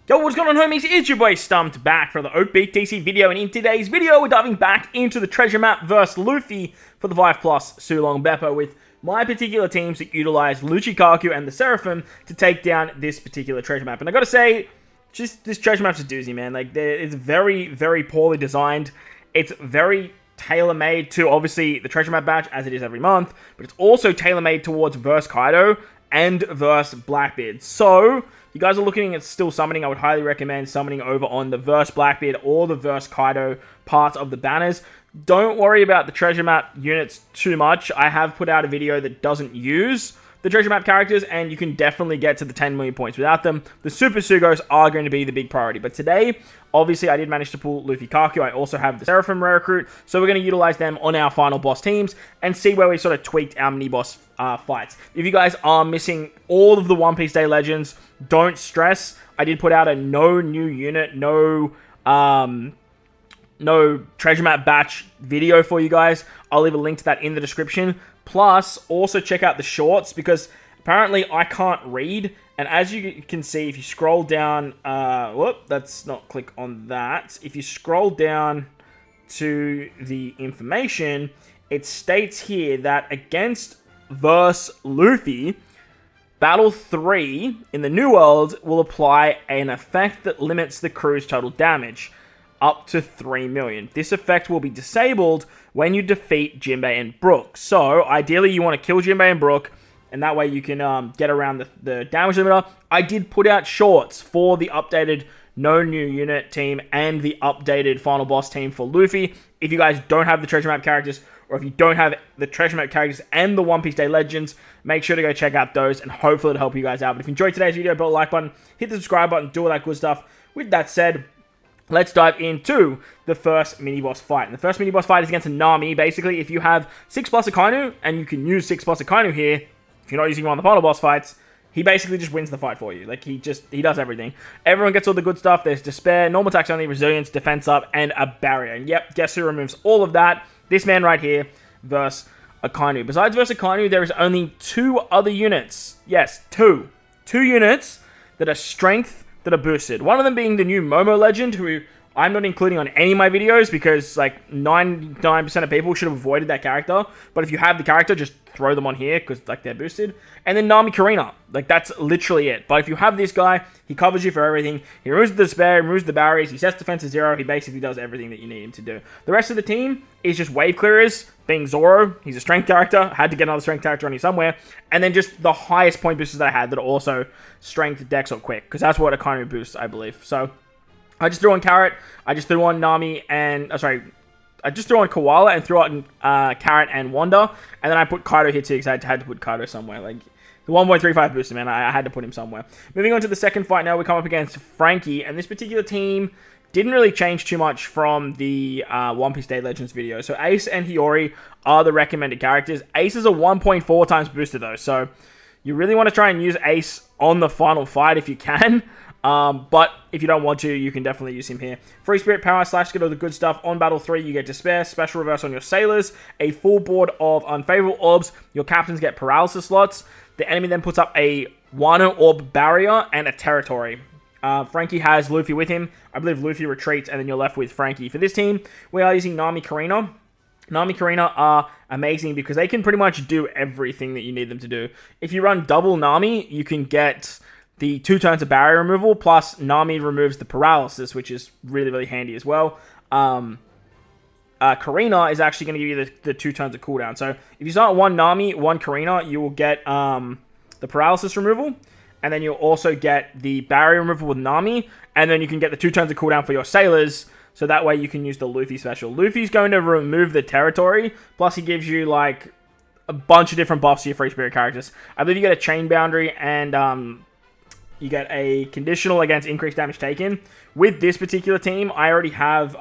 Yo, what's going on, homies? It's your boy Stumped back for the OPTC video, and in today's video, we're diving back into the treasure map versus Luffy for the 5+ Sulong Beppo with my particular teams that utilize Lucario and the Seraphim to take down this particular treasure map. And I gotta say, just this treasure map's a doozy, man. Like, it's very, very poorly designed. It's very tailor-made to, obviously, the treasure map batch, as it is every month, but it's also tailor-made towards verse Kaido and verse Blackbeard. So, you guys are looking at still summoning, I would highly recommend summoning over on the verse Blackbeard or the verse Kaido parts of the banners. Don't worry about the treasure map units too much. I have put out a video that doesn't use the treasure map characters, and you can definitely get to the 10 million points without them. The Super Sugos are going to be the big priority, but today, obviously, I did manage to pull Luffy Kaku. I also have the Seraphim Rare Recruit, so we're going to utilize them on our final boss teams and see where we sort of tweaked our mini-boss fights. If you guys are missing all of the One Piece Day Legends, don't stress. I did put out a no new unit, no treasure map batch video for you guys. I'll leave a link to that in the description. Plus, also check out the shorts, because apparently I can't read. And as you can see, if you scroll down, let's not click on that. If you scroll down to the information, it states here that against verse Luffy, Battle 3 in the New World will apply an effect that limits the crew's total damage up to 3 million. This effect will be disabled when you defeat Jinbei and Brook. So, ideally, you want to kill Jinbei and Brook, and that way you can get around the damage limiter. I did put out shorts for the updated no new unit team and the updated final boss team for Luffy. If you guys don't have the treasure map characters, or if you don't have the treasure map characters and the One Piece Day Legends, make sure to go check out those, and hopefully it'll help you guys out. But if you enjoyed today's video, hit the like button, hit the subscribe button, do all that good stuff. With that said, let's dive into the first mini-boss fight. And the first mini-boss fight is against Nami. Basically, if you have 6+ Akainu, and you can use 6+ Akainu here, if you're not using him on the final boss fights, he basically just wins the fight for you. Like, he does everything. Everyone gets all the good stuff. There's Despair, Normal Attacks Only, Resilience, Defense Up, and a Barrier. And yep, guess who removes all of that? This man right here, versus Akainu. Besides versus Akainu, there is only 2 other units. Yes, 2. 2 units that are strength that are boosted. One of them being the new Momo Legend, who I'm not including on any of my videos because like 99% of people should have avoided that character. But if you have the character, just throw them on here because like they're boosted. And then Nami Karina. Like that's literally it. But if you have this guy, he covers you for everything. He removes the despair, removes the barriers, he sets defense to 0. He basically does everything that you need him to do. The rest of the team is just wave clearers, being Zoro. He's a strength character. Had to get another strength character on you somewhere. And then just the highest point boosters that I had that are also strength, dex, or quick. Because that's what Akainu boosts, I believe. So I just threw on Carrot. I just threw on Nami and... I just threw on Koala and threw on Carrot and Wanda. And then I put Kaido here too because I had to put Kaido somewhere. Like, the 1.35 booster, man. I had to put him somewhere. Moving on to the second fight now, we come up against Franky. And this particular team didn't really change too much from the One Piece Day Legends video. So Ace and Hiyori are the recommended characters. Ace is a 1.4 times booster though. So you really want to try and use Ace on the final fight if you can. But if you don't want to, you can definitely use him here. Free Spirit Power / get all the good stuff. On Battle 3, you get Despair, Special Reverse on your Sailors, a full board of Unfavorable Orbs. Your Captains get Paralysis slots. The enemy then puts up a Wano Orb Barrier and a Territory. Franky has Luffy with him. I believe Luffy retreats, and then you're left with Franky. For this team, we are using Nami Karina. Nami Karina are amazing because they can pretty much do everything that you need them to do. If you run double Nami, you can get the 2 turns of barrier removal, plus Nami removes the paralysis, which is really, really handy as well. Karina is actually going to give you the 2 turns of cooldown. So if you start 1 Nami, 1 Karina, you will get the paralysis removal. And then you'll also get the barrier removal with Nami. And then you can get the 2 turns of cooldown for your Sailors. So that way you can use the Luffy special. Luffy's going to remove the territory. Plus he gives you like a bunch of different buffs to your free spirit characters. I believe you get a chain boundary and you get a conditional against increased damage taken. With this particular team, I already have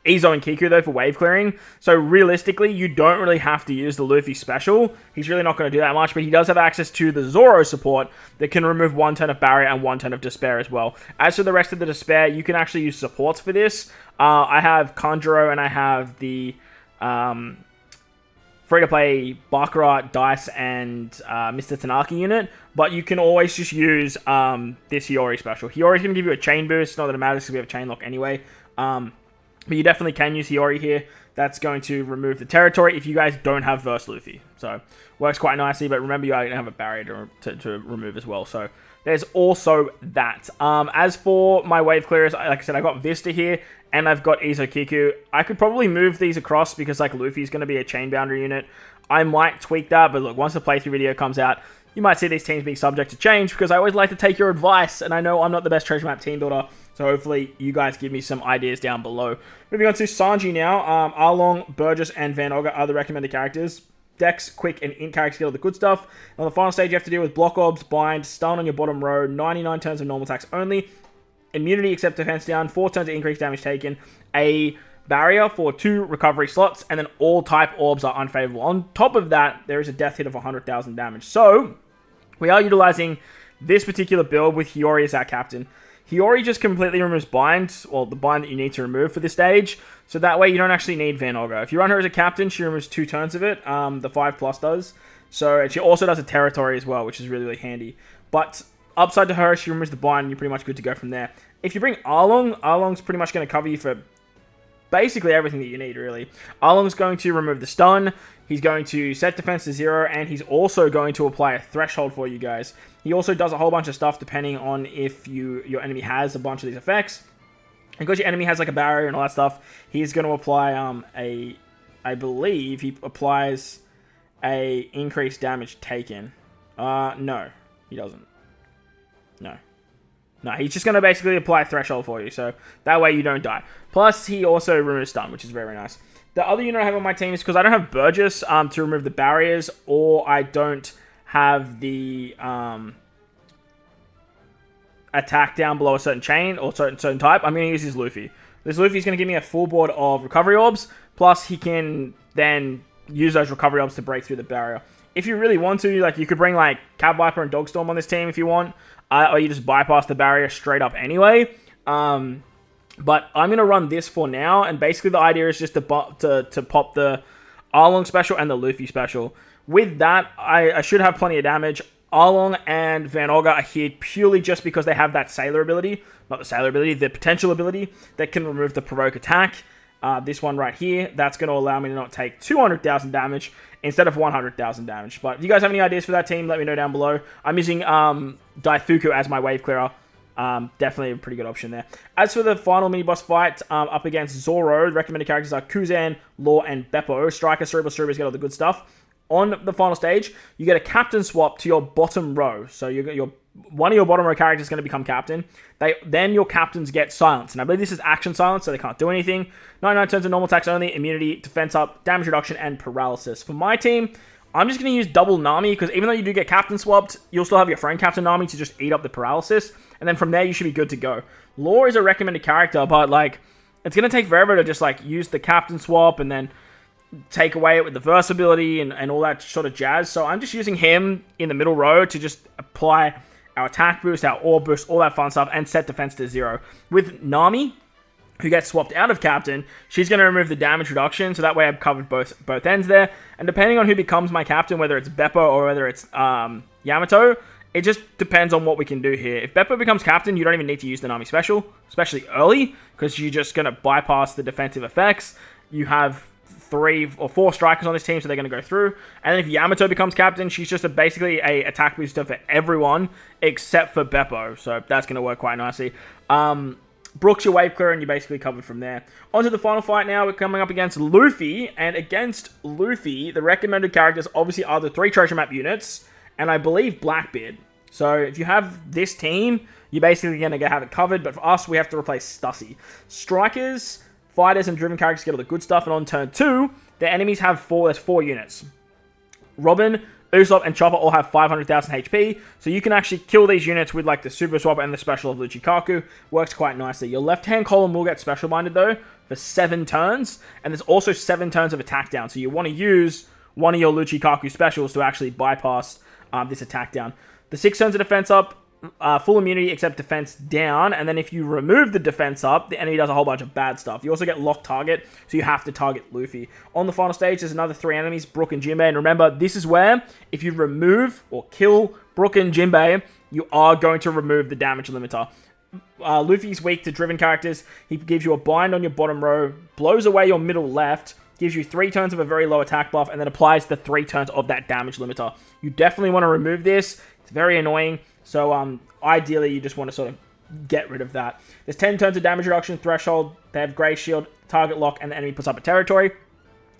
Izo and Kiku, though, for wave clearing. So, realistically, you don't really have to use the Luffy special. He's really not going to do that much, but he does have access to the Zoro support that can remove 1 turn of Barrier and 1 turn of Despair as well. As for the rest of the Despair, you can actually use supports for this. I have Kanjuro and I have the free-to-play Baccarat, Dice, and Mr. Tanaka unit, but you can always just use this Hiyori special. Hiyori's going to give you a chain boost, not that it matters because we have chain lock anyway, but you definitely can use Hiyori here. That's going to remove the territory if you guys don't have Verse Luffy. So, works quite nicely, but remember you are going to have a barrier to remove as well, so there's also that. As for my wave clearers, like I said, I got Vista here, and I've got Izokiku. I could probably move these across because like Luffy's going to be a chain boundary unit. I might tweak that, but look, once the playthrough video comes out, you might see these teams being subject to change because I always like to take your advice, and I know I'm not the best treasure map team builder, so hopefully you guys give me some ideas down below. Moving on to Sanji now. Arlong, Burgess, and Van Ogre are the recommended characters. Dex, Quick, and Int characters get all the good stuff. On the final stage, you have to deal with Block Obs, Bind, Stun on your bottom row, 99 turns of normal attacks only, immunity except defense down, 4 turns of increased damage taken, a barrier for 2 recovery slots, and then all type orbs are unfavorable. On top of that, there is a death hit of 100,000 damage. So, we are utilizing this particular build with Hiyori as our captain. Hiyori just completely removes bind, well, the bind that you need to remove for this stage, so that way you don't actually need Van Ogre. If you run her as a captain, she removes 2 turns of it, the 5+ does. So, and she also does a territory as well, which is really, really handy. But upside to her, she removes the bind, and you're pretty much good to go from there. If you bring Arlong, Arlong's pretty much going to cover you for basically everything that you need, really. Arlong's going to remove the stun, he's going to set defense to 0, and he's also going to apply a threshold for you guys. He also does a whole bunch of stuff depending on if your enemy has a bunch of these effects. And because your enemy has like a barrier and all that stuff, he's going to apply I believe he applies a increased damage taken. No, he doesn't. No, he's just going to basically apply a threshold for you, so that way you don't die. Plus, he also removes stun, which is very, very nice. The other unit I have on my team is because I don't have Burgess to remove the barriers, or I don't have the attack down below a certain chain or certain type. I'm going to use this Luffy. This Luffy is going to give me a full board of recovery orbs, plus he can then use those recovery orbs to break through the barrier. If you really want to, like, you could bring like Cat Viper and Dogstorm on this team if you want, or you just bypass the barrier straight up anyway. But I'm going to run this for now, and basically the idea is just to pop the Arlong special and the Luffy special. With that, I should have plenty of damage. Arlong and Van Ogre are here purely just because they have that Sailor ability. Not the Sailor ability, the Potential ability that can remove the Provoke attack. This one right here, that's going to allow me to not take 200,000 damage instead of 100,000 damage. But if you guys have any ideas for that team, let me know down below. I'm using Daifuku as my wave clearer. Definitely a pretty good option there. As for the final mini-boss fight, up against Zoro, the recommended characters are Kuzan, Law, and Beppo. Striker, Cerebus get all the good stuff. On the final stage, you get a captain swap to your bottom row. So one of your bottom row characters is going to become captain. Then your captains get silence. And I believe this is action silence, so they can't do anything. 99 turns of normal attacks only, immunity, defense up, damage reduction, and paralysis. For my team, I'm just going to use double Nami, because even though you do get captain swapped, you'll still have your friend Captain Nami to just eat up the paralysis. And then from there, you should be good to go. Law is a recommended character, but like, it's going to take forever to just like use the captain swap and then take away it with the verse ability and all that sort of jazz. So I'm just using him in the middle row to just apply our attack boost, our orb boost, all that fun stuff, and set defense to 0. With Nami, who gets swapped out of captain, she's going to remove the damage reduction, so that way I've covered both ends there. And depending on who becomes my captain, whether it's Beppo or whether it's Yamato, it just depends on what we can do here. If Beppo becomes captain, you don't even need to use the Nami special, especially early, because you're just going to bypass the defensive effects. You have 3 or 4 strikers on this team, so they're going to go through. And then if Yamato becomes captain, she's just basically a attack booster for everyone except for Beppo, so that's going to work quite nicely. Brooks your wave clearer, and you're basically covered from there. On to the final fight now. We're coming up against Luffy, and against Luffy, the recommended characters obviously are the 3 treasure map units, and I believe Blackbeard. So if you have this team, you're basically going to have it covered, but for us, we have to replace Stussy. Strikers, fighters, and driven characters get all the good stuff, and on turn 2, the enemies have 4 units. Robin, Usopp, and Chopper all have 500,000 HP, so you can actually kill these units with like the Super Swap and the special of Luchikaku. Works quite nicely. Your left-hand column will get special minded though for 7 turns, and there's also 7 turns of attack down, so you want to use one of your Luchikaku specials to actually bypass this attack down. The 6 turns of defense up, full immunity except defense down, and then if you remove the defense up, the enemy does a whole bunch of bad stuff. You also get locked target, so you have to target Luffy. On the final stage, there's another 3 enemies, Brook and Jinbei, and remember, this is where, if you remove or kill Brook and Jinbei, you are going to remove the damage limiter. Luffy's weak to driven characters. He gives you a bind on your bottom row, blows away your middle left, gives you 3 turns of a very low attack buff, and then applies the 3 turns of that damage limiter. You definitely want to remove this. It's very annoying. So, ideally, you just want to sort of get rid of that. There's 10 turns of damage reduction, threshold, they have Grey Shield, target lock, and the enemy puts up a territory.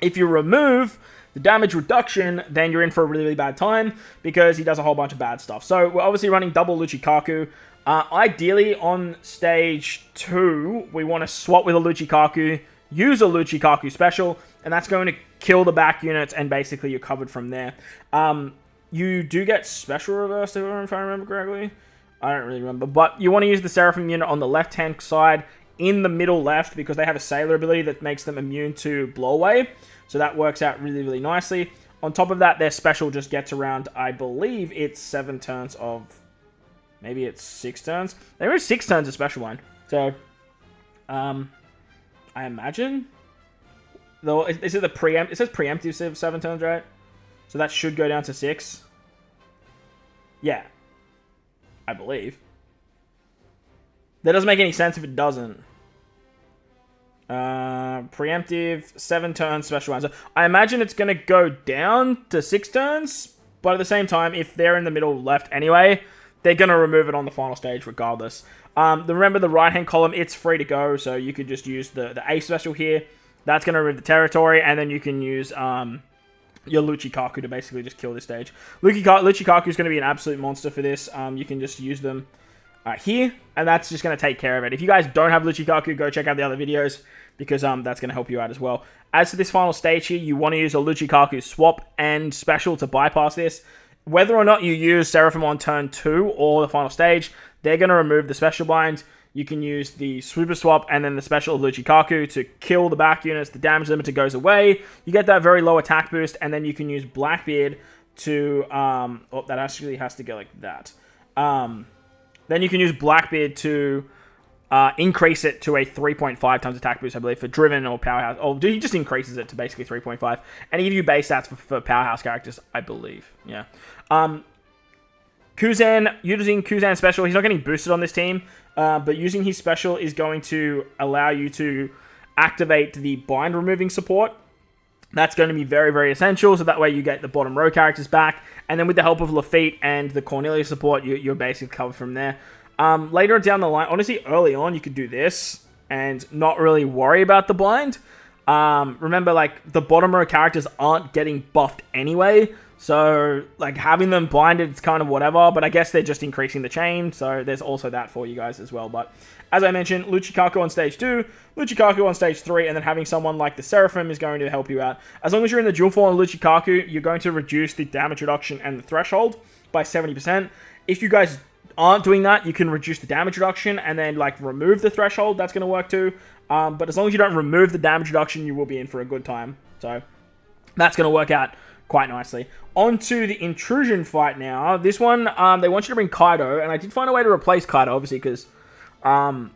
If you remove the damage reduction, then you're in for a really, really bad time, because he does a whole bunch of bad stuff. So, we're obviously running double Luchikaku. Ideally, on stage 2, we want to swap with a Luchikaku, use a Luchikaku special, and that's going to kill the back units, and basically you're covered from there. You do get special reverse, if I remember correctly. I don't really remember. But you want to use the Seraphim unit on the left-hand side in the middle left, because they have a Sailor ability that makes them immune to blowaway. So that works out really, really nicely. On top of that, their special just gets around, I believe it's 7 turns of... Maybe it's 6 turns. There is 6 turns of special one. So, I imagine... Though, is it the preempt? It says preemptive 7 turns, right? So that should go down to 6. Yeah. I believe. That doesn't make any sense if it doesn't. Preemptive, 7 turns, special one. So I imagine it's going to go down to 6 turns. But at the same time, if they're in the middle left anyway, they're going to remove it on the final stage regardless. Remember the right-hand column, it's free to go. So you could just use the A special here. That's going to remove the territory. And then you can use... your Luchikaku to basically just kill this stage. Luchikaku is going to be an absolute monster for this. You can just use them here, and that's just going to take care of it. If you guys don't have Luchikaku, go check out the other videos, because that's going to help you out as well. As for this final stage here, you want to use a Luchikaku swap and special to bypass this. Whether or not you use Seraphim on turn 2 or the final stage, they're going to remove the special bind. You can use the Super Swap and then the special of Luchikaku to kill the back units. The damage limiter goes away. You get that very low attack boost, and then you can use Blackbeard to... oh, that actually has to go like that. Then you can use Blackbeard to increase it to a 3.5 times attack boost, I believe, for Driven or Powerhouse. Or he just increases it to basically 3.5. And he gives you base stats for Powerhouse characters, I believe. Yeah. Kuzan, using Kuzan special, he's not getting boosted on this team, but using his special is going to allow you to activate the bind removing support. That's going to be very, very essential, so that way you get the bottom row characters back, and then with the help of Lafitte and the Cornelius support, you're basically covered from there. Later down the line, honestly, early on, you could do this and not really worry about the blind. Remember, like, the bottom row characters aren't getting buffed anyway, so, like, having them blinded, it's kind of whatever, but I guess they're just increasing the chain, so there's also that for you guys as well. But, as I mentioned, Luchikaku on stage 2, Luchikaku on stage 3, and then having someone like the Seraphim is going to help you out. As long as you're in the dual form of Luchikaku, you're going to reduce the damage reduction and the threshold by 70%. If you guys aren't doing that, you can reduce the damage reduction and then, like, remove the threshold. That's going to work too. But as long as you don't remove the damage reduction, you will be in for a good time. So, that's going to work out quite nicely. On to the Intrusion fight now. This one, they want you to bring Kaido, and I did find a way to replace Kaido, obviously, because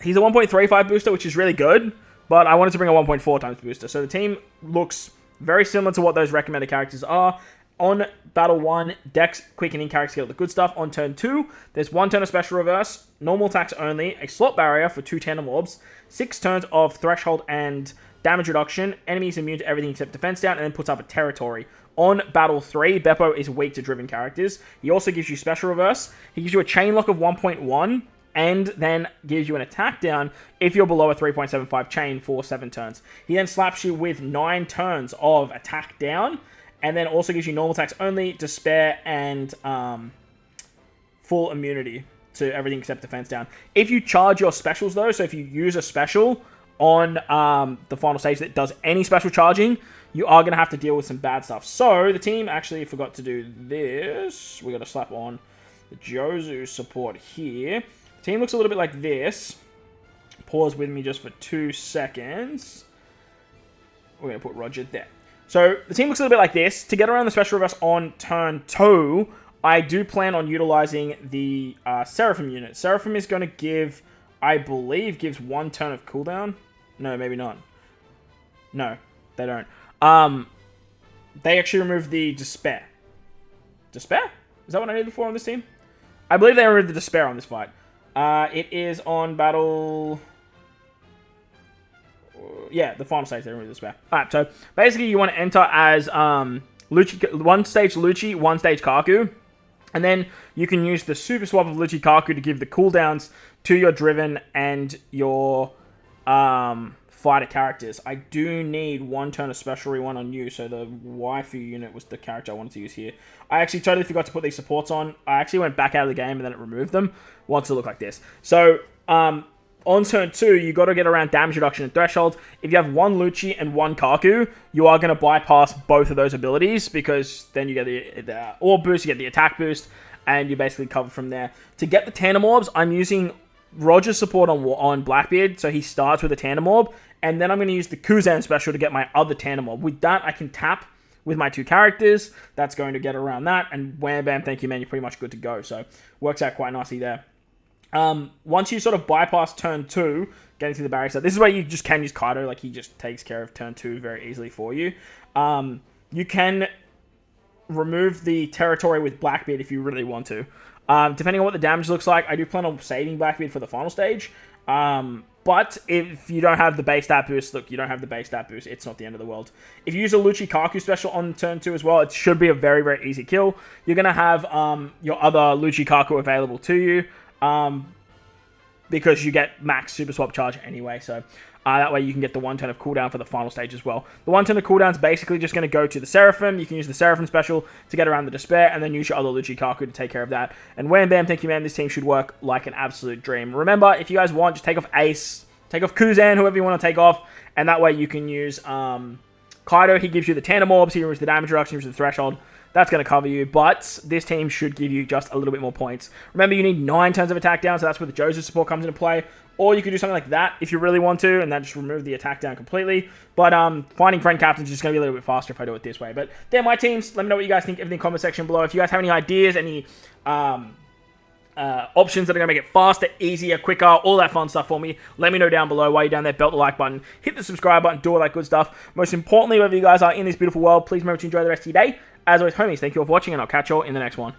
he's a 1.35 booster, which is really good, but I wanted to bring a 1.4 times booster. So the team looks very similar to what those recommended characters are. On Battle 1, Dex, Quickening, character skill, the good stuff. On turn 2, there's 1 turn of Special Reverse, normal attacks only, a slot barrier for 2 tandem orbs, 6 turns of Threshold and damage reduction, enemies immune to everything except defense down, and then puts up a territory. On Battle 3, Beppo is weak to driven characters. He also gives you Special Reverse. He gives you a chain lock of 1.1, and then gives you an attack down if you're below a 3.75 chain for 7 turns. He then slaps you with 9 turns of attack down, and then also gives you normal attacks only, despair, and full immunity to everything except defense down. If you charge your specials, though, so if you use a special on the final stage that does any special charging, you are going to have to deal with some bad stuff. So, the team actually forgot to do this. We got to slap on the Jozu support here. The team looks a little bit like this. Pause with me just for 2 seconds. We're going to put Roger there. So, the team looks a little bit like this. To get around the special reverse on turn 2, I do plan on utilizing the Seraphim unit. Seraphim is going to give, I believe, gives 1 turn of cooldown. No, maybe not. No, they don't. They actually removed the Despair. Despair? Is that what I needed for on this team? I believe they removed the Despair on this fight. It is on battle... Yeah, the final stage, they removed the Despair. Alright, so basically you want to enter as Lucci, 1 stage Lucci, 1 stage Kaku. And then you can use the super swap of Lucci Kaku to give the cooldowns to your Driven and your fighter characters. I do need 1 turn of special re1 on you, so the waifu unit was the character I wanted to use here. I actually totally forgot to put these supports on. I actually went back out of the game and then it removed them. Wants to look like this. So, on turn 2, you got to get around damage reduction and threshold. If you have 1 Lucci and 1 Kaku, you are going to bypass both of those abilities because then you get the orb boost, you get the attack boost, and you basically cover from there. To get the Tandem Orbs, I'm using Roger's support on Blackbeard, so he starts with a Tandem Orb, and then I'm going to use the Kuzan special to get my other Tandem Orb. With that, I can tap with my 2 characters. That's going to get around that, and wham bam, thank you man, you're pretty much good to go. So, works out quite nicely there. Once you sort of bypass turn 2, getting through the barrier, so this is where you just can use Kaido, like he just takes care of turn 2 very easily for you. You can remove the territory with Blackbeard if you really want to. Depending on what the damage looks like, I do plan on saving Blackbeard for the final stage. But if you don't have the base stat boost, look, you don't have the base stat boost, it's not the end of the world. If you use a Lucci Kaku special on turn 2 as well, it should be a very, very easy kill. You're going to have your other Lucci Kaku available to you. Because you get max super swap charge anyway, so that way you can get the 1 turn of cooldown for the final stage as well. The 1 turn of cooldown is basically just going to go to the Seraphim. You can use the Seraphim special to get around the Despair, and then use your other Lucci Kaku to take care of that. And wham bam, thank you man, this team should work like an absolute dream. Remember, if you guys want, just take off Ace, take off Kuzan, whoever you want to take off, and that way you can use Kaido. He gives you the Tandem Orbs, he removes the damage reduction, he removes the threshold. That's going to cover you, but this team should give you just a little bit more points. Remember, you need 9 turns of attack down, so that's where the Joseph support comes into play. Or you could do something like that if you really want to, and then just remove the attack down completely. But finding friend captains is just going to be a little bit faster if I do it this way. But they're my teams. Let me know what you guys think in the comment section below. If you guys have any ideas, any options that are going to make it faster, easier, quicker, all that fun stuff for me, let me know down below. While you're down there, belt the like button, hit the subscribe button, do all that good stuff. Most importantly, wherever you guys are in this beautiful world, please remember to enjoy the rest of your day. As always, homies, thank you all for watching, and I'll catch you all in the next one.